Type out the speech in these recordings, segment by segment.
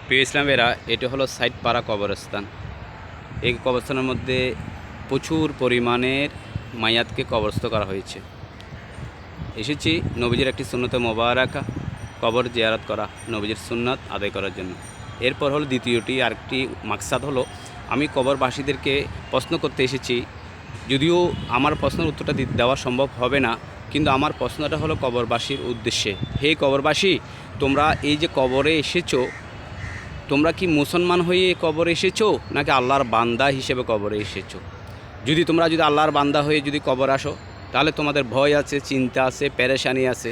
প্রিয় ইসলামেরা, এটা হলো সাইডপাড়া কবরস্থান। এই কবরস্থানের মধ্যে প্রচুর পরিমাণের মায়াতকে কবরস্থ করা হয়েছে। এসেছি নবীজির একটি সুন্নতে মোবারাকা কবর জিয়ারত করা, নবীজির সুন্নাত আদায় করার জন্য। এরপর হলো দ্বিতীয়টি আরেকটি মাকসাদ হলো, আমি কবরবাসীদেরকে প্রশ্ন করতে এসেছি। যদিও আমার প্রশ্নের উত্তরটা দেওয়া সম্ভব হবে না, কিন্তু আমার প্রশ্নটা হলো কবরবাসীর উদ্দেশ্যে। হে কবরবাসী, তোমরা এই যে কবরে এসেছো, তোমরা কি মুসলমান হয়ে কবরে এসেছো নাকি আল্লাহর বান্দা হিসেবে কবরে এসেছো? যদি আল্লাহর বান্দা হয়ে যদি কবর আসো, তাহলে তোমাদের ভয় আছে, চিন্তা আছে, পেরেশানি আছে।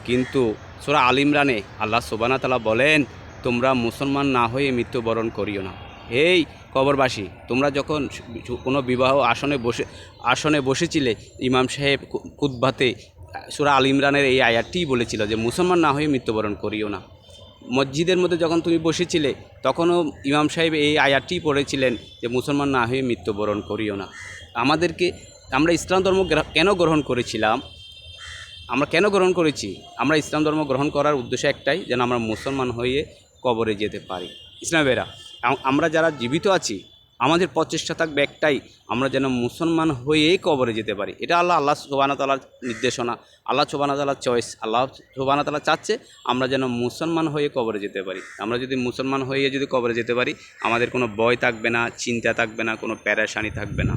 কিন্তু সূরা আল ইমরানে আল্লাহ সুবহানাহু ওয়া তাআলা বলেন, তোমরা মুসলমান না হয়ে মৃত্যুবরণ করিও না। এই কবরবাসী, তোমরা যখন কোনো বিবাহ আসনে বসেছিলে, ইমাম সাহেব খুতবাতে সূরা আল ইমরানের এই আয়াতটিই বলেছিল যে মুসলমান না হয়ে মৃত্যুবরণ করিও না। মসজিদের মধ্যে যখন তুমি বসেছিলে, তখনও ইমাম সাহেব এই আয়াতটি পড়েছিলেন যে মুসলমান না হয়ে মৃত্যুবরণ করিও না। আমরা ইসলাম ধর্ম কেন গ্রহণ করেছিলাম? আমরা কেন গ্রহণ করেছি? আমরা ইসলাম ধর্ম গ্রহণ করার উদ্দেশ্য একটাই, যেন আমরা মুসলমান হয়ে কবরে যেতে পারি। ইসলামেরা, আমরা যারা জীবিত আছি, আমাদের প্রচেষ্টা থাকবে একটাই, আমরা যেন মুসলমান হয়েই কবরে যেতে পারি। এটা আল্লাহ সুবহানাহু ওয়া তাআলার নির্দেশনা, আল্লাহ সুবহানাহু ওয়া তাআলার চয়েস। আল্লাহ সুবহানাহু ওয়া তাআলা চাচ্ছে আমরা যেন মুসলমান হয়ে কবরে যেতে পারি। আমরা যদি মুসলমান হয়ে যদি কবরে যেতে পারি, আমাদের কোনো ভয় থাকবে না, চিন্তা থাকবে না, কোনো পেরেশানি থাকবে না।